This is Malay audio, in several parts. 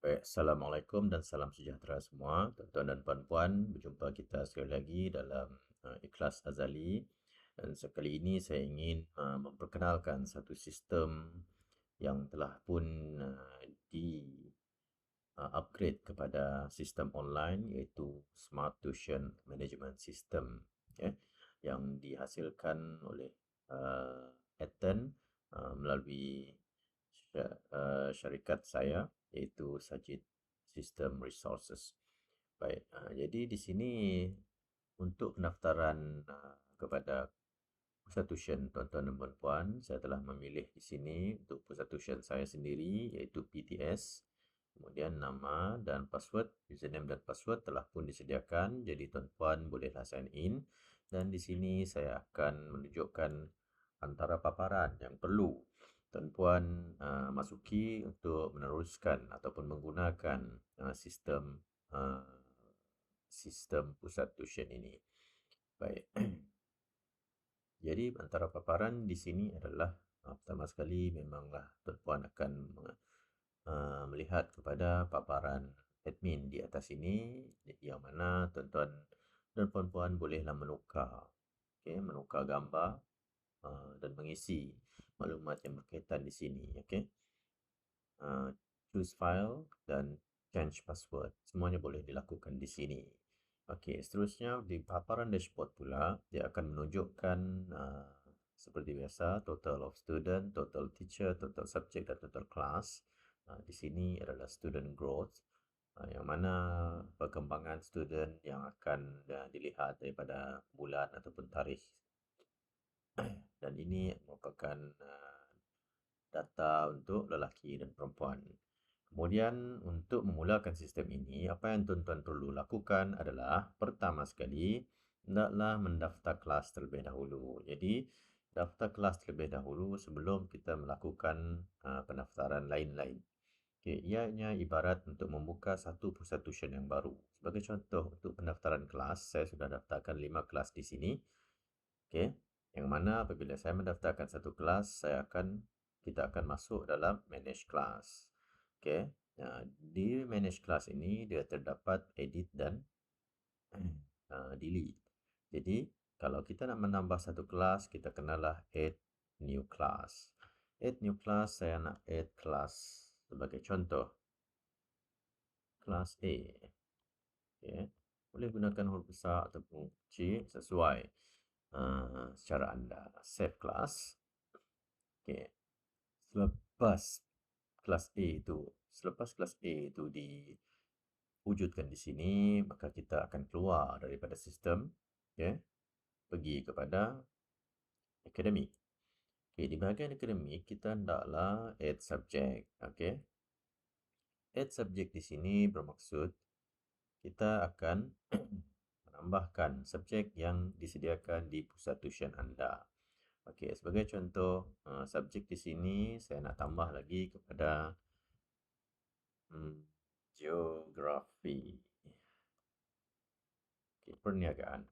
Baik, Assalamualaikum dan salam sejahtera semua. Tuan-tuan dan puan-puan, berjumpa kita sekali lagi dalam Ikhlas Azali. Dan sekali ini saya ingin memperkenalkan satu sistem yang telah pun di upgrade kepada sistem online iaitu Smart Tuition Management System, yang dihasilkan oleh Etten melalui syarikat saya iaitu Sajid System Resources. Baik, jadi di sini untuk pendaftaran kepada pusat tuition tuan-tuan dan puan-puan, saya telah memilih di sini untuk pusat tuition saya sendiri iaitu PTS. Kemudian nama dan password, username dan password telah pun disediakan. Jadi tuan-puan bolehlah sign in. Dan di sini saya akan menunjukkan antara paparan yang perlu tuan-puan masuki untuk meneruskan ataupun menggunakan sistem pusat tuition ini. Baik. Jadi antara paparan di sini adalah pertama sekali memanglah tuan-puan akan melihat kepada paparan admin di atas ini, yang mana tuan-tuan dan puan-puan bolehlah menukar gambar dan mengisi maklumat yang berkaitan di sini. Choose file dan change password, semuanya boleh dilakukan di sini. Okey, seterusnya di paparan dashboard pula, dia akan menunjukkan seperti biasa total of student, total teacher, total subject dan total class. Di sini adalah student growth, yang mana perkembangan student yang akan dilihat daripada bulan ataupun tarikh. Dan ini merupakan data untuk lelaki dan perempuan. Kemudian untuk memulakan sistem ini, apa yang tuan-tuan perlu lakukan adalah pertama sekali, hendaklah mendaftar kelas terlebih dahulu. Jadi, daftar kelas terlebih dahulu sebelum kita melakukan pendaftaran lain-lain. Ianya ibarat untuk membuka satu pusat tuition yang baru. Sebagai contoh, untuk pendaftaran kelas, saya sudah daftarkan 5 kelas di sini. Yang mana apabila saya mendaftarkan satu kelas, kita akan masuk dalam manage class. Di manage class ini dia terdapat edit dan delete. Jadi kalau kita nak menambah satu kelas, kita kenalah add new class. Add new class, saya nak add kelas sebagai contoh, kelas A. Boleh gunakan huruf besar ataupun kecil sesuai secara anda. Save class. Selepas kelas A itu diwujudkan di sini, maka kita akan keluar daripada sistem, pergi kepada akademik. Di bahagian akademik, kita hendaklah add subject. Add subject di sini bermaksud kita akan menambahkan subjek yang disediakan di pusat tuition anda. Sebagai contoh, subjek di sini saya nak tambah lagi kepada geografi. Perniagaan.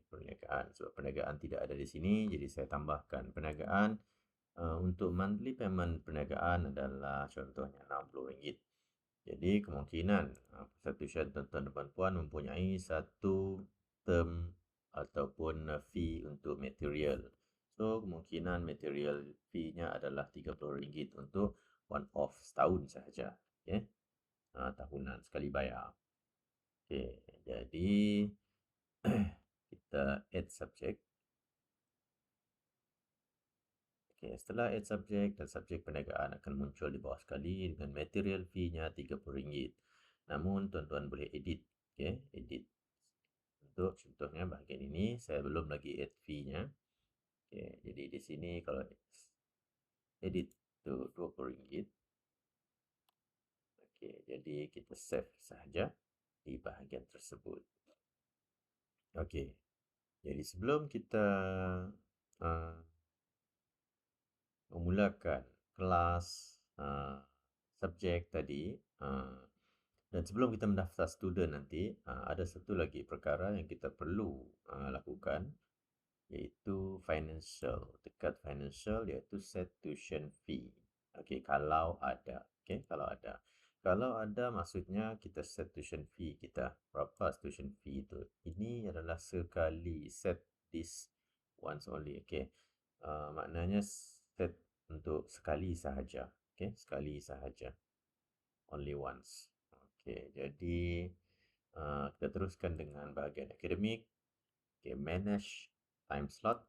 Perniagaan. Sebab perniagaan tidak ada di sini, jadi saya tambahkan perniagaan. Untuk monthly payment perniagaan adalah contohnya RM60. Jadi kemungkinan pusat tuition tuan-tuan dan puan-puan mempunyai satu term ataupun fee untuk material. So kemungkinan material fee-nya adalah RM30 untuk one off setahun sahaja. Tahunan sekali bayar. Jadi kita add subject. Setelah add subject dan subjek perniagaan akan muncul di bawah sekali dengan material fee-nya RM30. Namun tuan-tuan boleh edit. Edit. Untuk contohnya bahagian ini saya belum lagi add fee-nya. Jadi di sini kalau edit tu RM20. Jadi kita save sahaja di bahagian tersebut. Jadi sebelum kita memulakan kelas subjek tadi, dan sebelum kita mendaftar student nanti, ada satu lagi perkara yang kita perlu lakukan, iaitu financial. Dekat financial iaitu set tuition fee. Okey, kalau ada. Okey, kalau ada. Kalau ada maksudnya kita set tuition fee kita. Berapa tuition fee itu? Ini adalah sekali, set this once only. Okey. Maknanya set untuk sekali sahaja. Okey, sekali sahaja. Only once. Okey, jadi kita teruskan dengan bahagian akademik. Okey, manage time slot.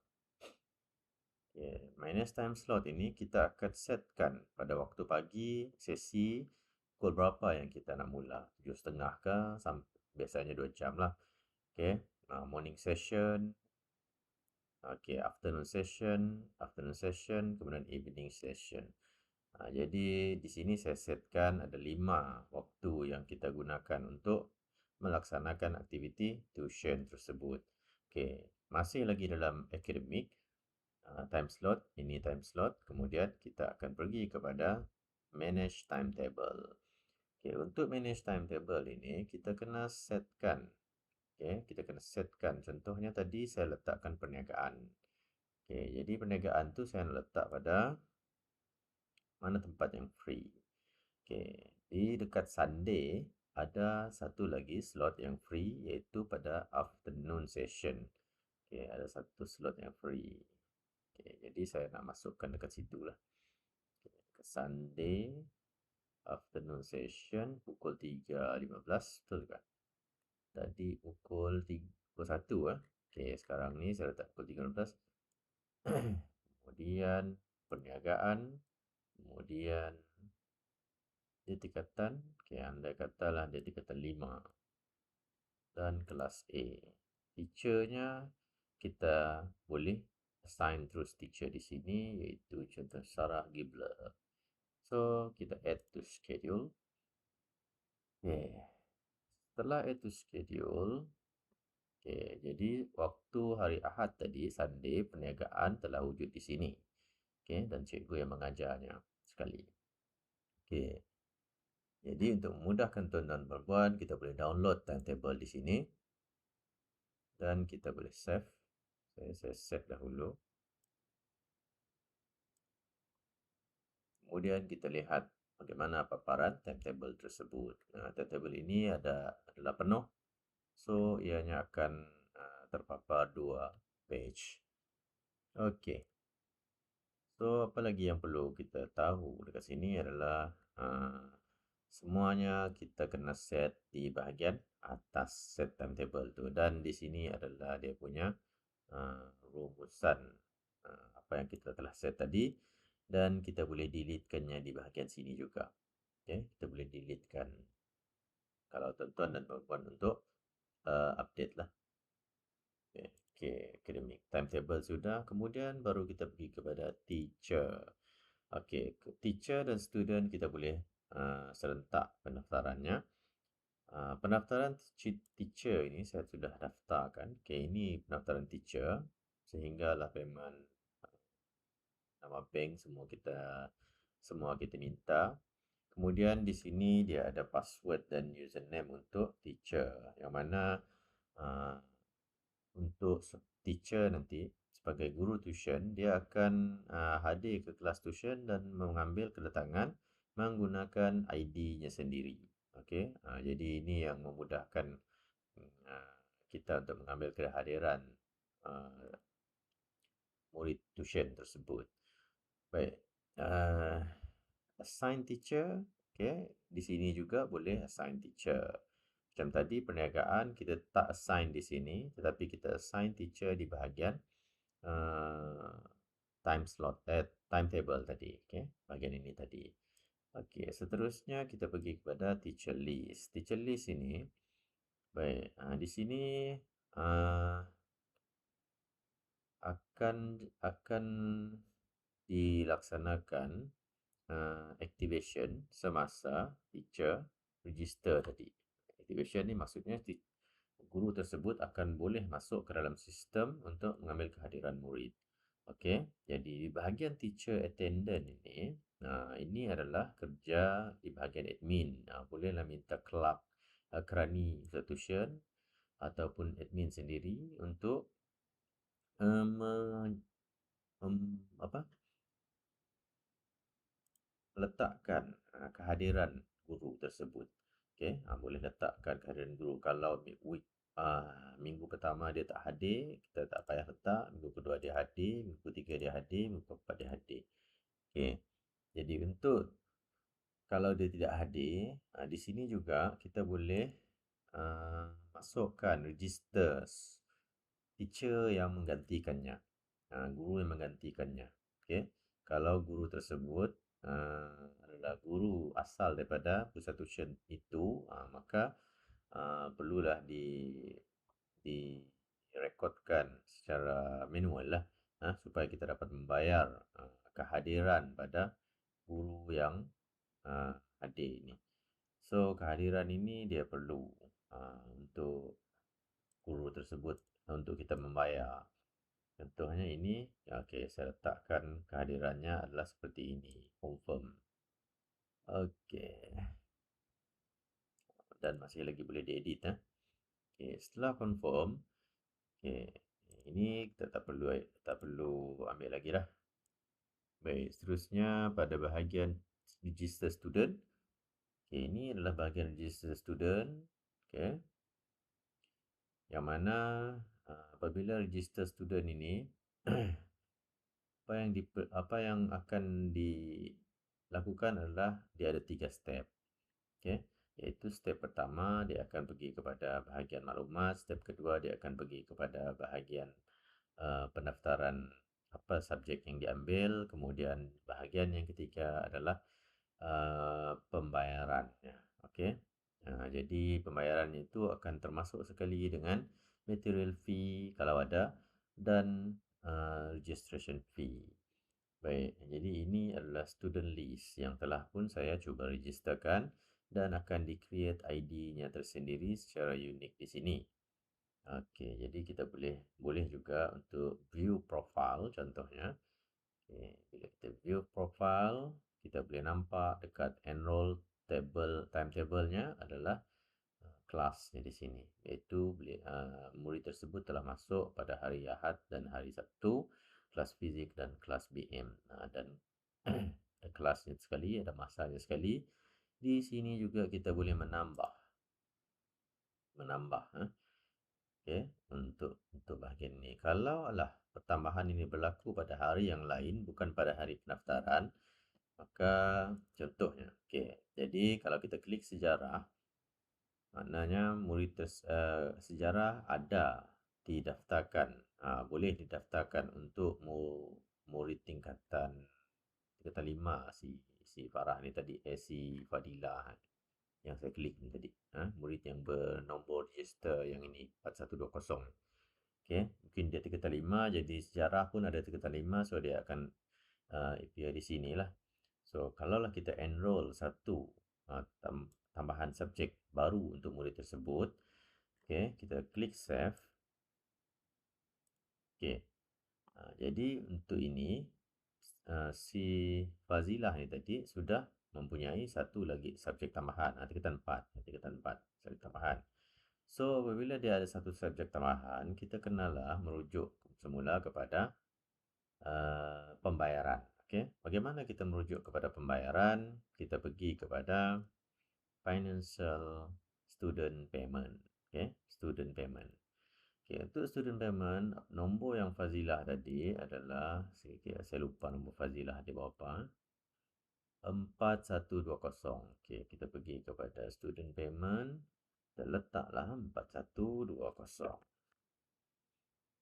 Okay. Minus time slot ini kita akan setkan pada waktu pagi sesi pukul berapa yang kita nak mula. 7.30 ke, biasanya 2 jam lah. Okay. Morning session, okay, afternoon session, kemudian evening session. Jadi di sini saya setkan ada 5 waktu yang kita gunakan untuk melaksanakan aktiviti tuition tersebut. Okay. Masih lagi dalam akademik, time slot, ini time slot. Kemudian kita akan pergi kepada manage timetable. Okay, untuk manage timetable ini kita kena setkan. Okay, kita kena setkan. Contohnya tadi saya letakkan perniagaan. Okay, jadi perniagaan tu saya nak letak pada mana tempat yang free. Okay, di dekat Sunday ada satu lagi slot yang free iaitu pada afternoon session. Okay, ada satu slot yang free. Okay, jadi saya nak masukkan dekat situ lah. Okay, ke Sunday afternoon session pukul 3.15, betul tak? Tadi pukul 1 Okay, sekarang ni saya letak pukul 3.15. Kemudian perniagaan, kemudian dia tingkatan, okay, andai katalah dia tingkatan 5 dan kelas A. Teachernya kita boleh assign terus teacher di sini iaitu contoh Sarah Gibler. So, kita add to schedule. Okay. Setelah add to schedule, okay, jadi waktu hari Ahad tadi, Sunday, perniagaan telah wujud di sini. Okay, dan cikgu yang mengajarnya sekali. Okay. Jadi untuk memudahkan tuan-tuan dan puan-puan, kita boleh download timetable di sini. Dan kita boleh save. Saya save dahulu. Kemudian kita lihat bagaimana paparan timetable tersebut. Timetable ini adalah penuh. So, ianya akan terpapar 2 page. Okey. So, apa lagi yang perlu kita tahu dekat sini adalah semuanya kita kena set di bahagian atas set timetable tu. Dan di sini adalah dia punya rumusan apa yang kita telah set tadi. Dan kita boleh deletekannya di bahagian sini juga. Okay, kita boleh deletekan kalau tuan-tuan dan puan-puan untuk update lah. Okay, academic timetable sudah. Kemudian baru kita pergi kepada teacher. Okay, teacher dan student kita boleh serentak pendaftarannya. Pendaftaran teacher ini saya sudah daftarkan. Okay, ini pendaftaran teacher. Sehinggalah payment nama bank semua kita minta. Kemudian di sini dia ada password dan username untuk teacher. Yang mana untuk teacher nanti sebagai guru tuition, dia akan hadir ke kelas tuition dan mengambil kedatangan menggunakan ID-nya sendiri. Okey, jadi ini yang memudahkan kita untuk mengambil kehadiran murid tuition tersebut. Baik, assign teacher, okey, di sini juga boleh assign teacher. Macam tadi perniagaan kita tak assign di sini, tetapi kita assign teacher di bahagian timetable tadi, okey, bahagian ini tadi. Okey, seterusnya kita pergi kepada teacher list. Teacher list ini, baik, di sini akan dilaksanakan activation semasa teacher register tadi. Activation ni maksudnya guru tersebut akan boleh masuk ke dalam sistem untuk mengambil kehadiran murid. Okey, jadi di bahagian teacher attendant ini adalah kerja di bahagian admin. Bolehlah minta kelab kerani institution ataupun admin sendiri untuk apa letakkan kehadiran guru tersebut. Okey, boleh letakkan kehadiran guru. Kalau minggu pertama dia tak hadir, kita tak payah letak. Minggu kedua dia hadir, minggu ketiga dia hadir, minggu keempat dia hadir. Okey. Jadi untuk kalau dia tidak hadir, di sini juga kita boleh masukkan register teacher yang menggantikannya. Guru yang menggantikannya. Okey. Kalau guru tersebut adalah guru asal daripada pusat tuition itu, maka perlulah direkodkan secara manual lah, supaya kita dapat membayar kehadiran pada guru yang hadir ini. So kehadiran ini dia perlu untuk guru tersebut untuk kita membayar. Contohnya ini, okey, saya letakkan kehadirannya adalah seperti ini, confirm. Okey. Dan masih lagi boleh diedit. Okey, setelah confirm, okey, ini kita tak perlu ambil lagi lah. Baik, seterusnya pada bahagian register student. Okey, ini adalah bahagian register student. Okey. Yang mana apabila register student ini apa yang akan dilakukan adalah dia ada 3 step. Okey, iaitu step pertama dia akan pergi kepada bahagian maklumat, step kedua dia akan pergi kepada bahagian pendaftaran apa subjek yang diambil, kemudian bahagian yang ketiga adalah pembayarannya. Okey. Jadi pembayarannya itu akan termasuk sekali dengan material fee kalau ada dan registration fee. Baik, jadi ini adalah student list yang telah pun saya cuba registerkan dan akan di-create ID-nya tersendiri secara unik di sini. Okey, jadi kita boleh juga untuk view profile contohnya. Okay. Bila kita view profile, kita boleh nampak dekat enroll timetable-nya adalah kelasnya di sini. Iaitu murid tersebut telah masuk pada hari Ahad dan hari Sabtu, kelas fizik dan kelas BM. Dan kelasnya sekali, ada masanya sekali. Di sini juga kita boleh menambah. Okay, untuk bahagian ini. Kalau pertambahan ini berlaku pada hari yang lain, bukan pada hari pendaftaran, maka contohnya, okay, jadi kalau kita klik sejarah, maknanya sejarah ada didaftarkan, boleh didaftarkan untuk murid tingkatan 5 si Farah ni tadi, si Fadilah yang saya klik ni tadi, murid yang bernombor register yang ini 4120. Okey, mungkin dia tingkatan 5, jadi sejarah pun ada tingkatan 5, so dia akan appear di sini lah. So kalaulah kita enroll satu tambahan subjek baru untuk murid tersebut, okey, kita klik save. Okey, jadi untuk ini si Fazilah ni tadi sudah mempunyai satu lagi subjek tambahan, tingkatan 4 subjek tambahan. So apabila dia ada satu subjek tambahan, kita kenalah merujuk semula kepada pembayaran. Okey, bagaimana kita merujuk kepada pembayaran? Kita pergi kepada financial student payment. Okey, student payment. Okey, untuk student payment, nombor yang Fazilah tadi adalah, saya lupa nombor Fazilah di bawah 4120. Okey, kita pergi kepada student payment dan letaklah 4120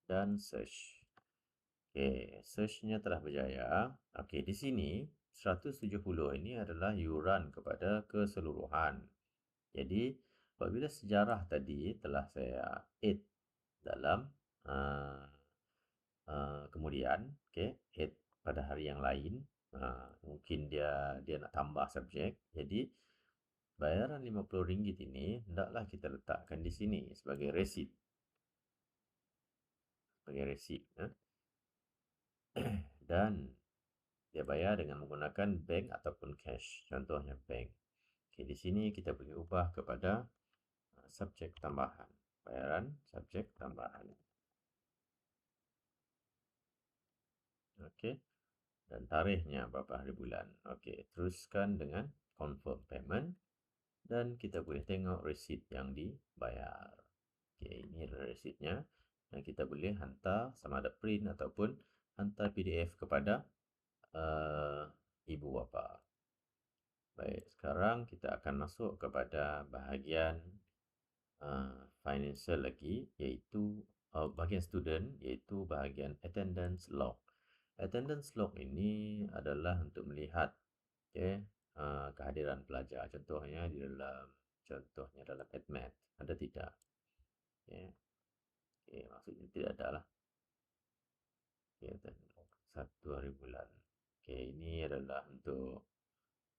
dan search. Okey, searchnya telah berjaya. Okey, di sini 170 ini adalah yuran kepada keseluruhan. Jadi, apabila sejarah tadi telah saya add dalam kemudian, okey, add pada hari yang lain, mungkin dia nak tambah subjek. Jadi, bayaran RM50 ini hendaklah kita letakkan di sini sebagai resit. Dan dia bayar dengan menggunakan bank ataupun cash. Contohnya bank. Okey, di sini kita boleh ubah kepada subjek tambahan. Bayaran subjek tambahan. Okey. dan tarikhnya berapa hari bulan. Okey, teruskan dengan confirm payment dan kita boleh tengok resit yang dibayar. Okey, ini adalah resitnya dan kita boleh hantar sama ada print ataupun hantar PDF kepada ibu bapa. Baik, sekarang kita akan masuk kepada bahagian financial lagi, iaitu bahagian student, iaitu bahagian attendance log. Attendance log ini adalah untuk melihat kehadiran pelajar. Contohnya dalam AdMath ada tidak? Okay. Okay, maksudnya tidak ada lah. Okay, satu hari bulan. Okay, ini adalah untuk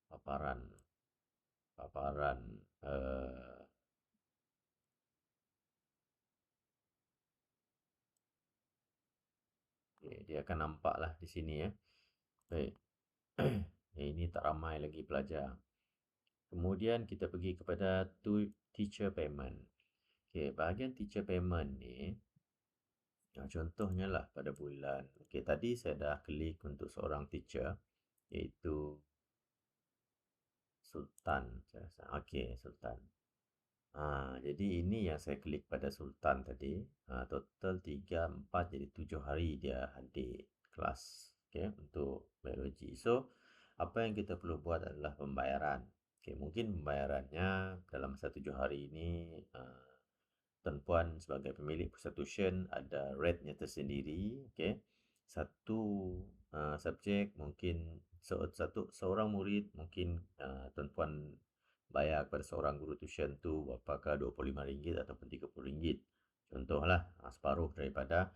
paparan okay, dia akan nampak lah di sini ya. Baik. Ini tak ramai lagi pelajar. Kemudian kita pergi kepada teacher payment. Okay, bahagian teacher payment ni, contohnya lah pada bulan. Okay, tadi saya dah klik untuk seorang teacher, iaitu Sultan. Okay, Sultan. Jadi ini yang saya klik pada Sultan tadi. Total 3, 4, jadi 7 hari dia hadir kelas, okay, untuk biologi. So, apa yang kita perlu buat adalah pembayaran. Okay, mungkin pembayarannya dalam masa 7 hari ini, tuan-puan sebagai pemilik pusat tuition ada rate-nya tersendiri. Okay. Satu subjek mungkin seorang murid mungkin tuan-puan bayar kepada seorang guru tuition tu apakah RM25 ataupun RM30. Contohlah separuh daripada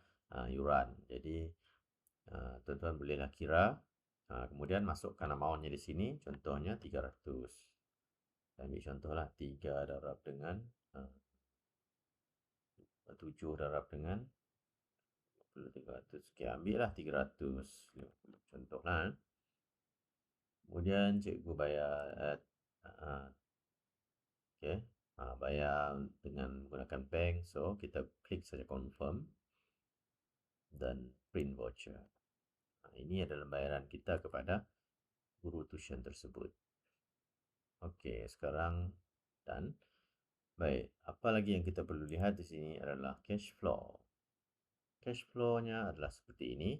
yuran. Jadi tuan-tuan bolehlah kira, kemudian masukkan amountnya di sini. Contohnya 300. Saya ambil contohlah 3 darab dengan 7 darab dengan 300. Okay, ambil lah 300. Contohlah. Kemudian cikgu bayar okay, bayar dengan menggunakan bank. So, kita klik saja confirm dan print voucher. Ini adalah bayaran kita kepada guru tuition tersebut. Okey, sekarang dan baik, apa lagi yang kita perlu lihat di sini adalah cash flow. Cash flow-nya adalah seperti ini,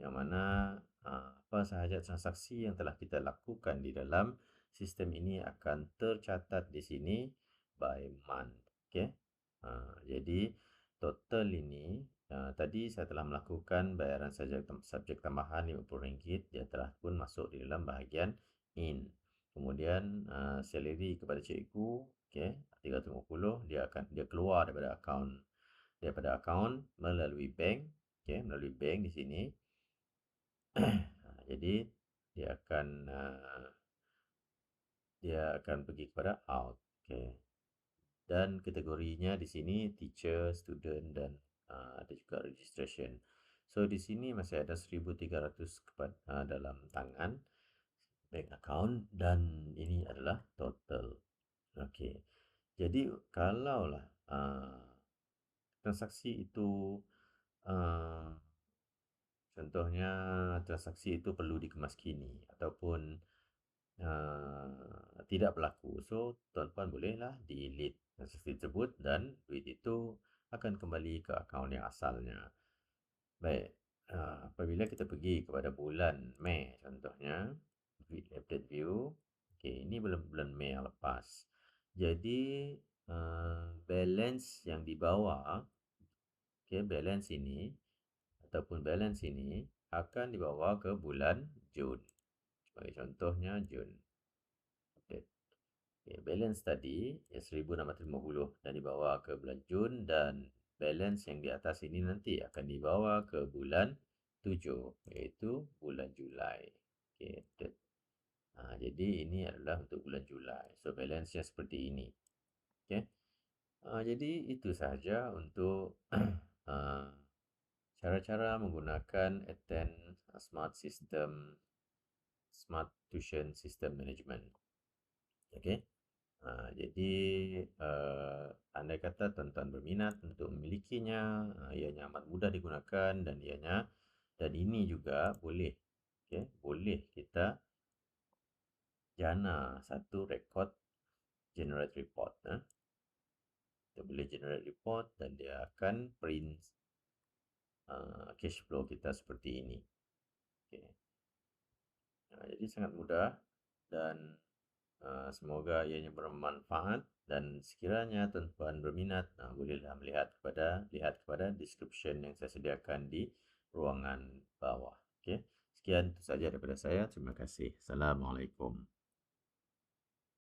yang mana apa sahaja transaksi yang telah kita lakukan di dalam sistem ini akan tercatat di sini by month. Okey. Jadi total ini tadi saya telah melakukan bayaran subjek tambahan RM50, dia telah pun masuk di dalam bahagian in. Kemudian salary kepada cikgu, okey, RM350, dia keluar daripada akaun melalui bank, okey, melalui bank di sini. Jadi dia akan pergi kepada out, okey. Dan kategorinya di sini teacher, student dan ada juga registration. So di sini masih ada 1,300 dalam tangan bank account dan ini adalah total. Okey. Jadi kalaulah transaksi itu contohnya transaksi itu perlu dikemaskini ataupun tidak berlaku. So, tuan-puan bolehlah delete transaksi tersebut dan duit itu akan kembali ke akaun yang asalnya. Baik, apabila kita pergi kepada bulan Mei contohnya, update view. Okay, ini bulan Mei yang lepas. Jadi, balance yang di bawah, okay, balance ini ataupun balance ini akan dibawa ke bulan Jun. Sebagai contohnya Jun. Okay. Okay, balance tadi 1,650 dan dibawa ke bulan Jun dan balance yang di atas ini nanti akan dibawa ke bulan 7 iaitu bulan Julai. Okay. Jadi ini adalah untuk bulan Julai. So balance-nya seperti ini. Okay. Jadi itu sahaja untuk cara-cara menggunakan attend Smart Tuition System Management. Okay. Jadi andai kata tuan-tuan berminat untuk memilikinya, ianya amat mudah digunakan dan ini juga boleh okey, boleh kita jana satu rekod generate report. Kita boleh generate report dan dia akan print cash flow kita seperti ini. Okay. Jadi sangat mudah dan semoga ianya bermanfaat, dan sekiranya tuan-tuan berminat, bolehlah lihat kepada description yang saya sediakan di ruangan bawah. Okay. Sekian itu saja daripada saya. Terima kasih. Assalamualaikum.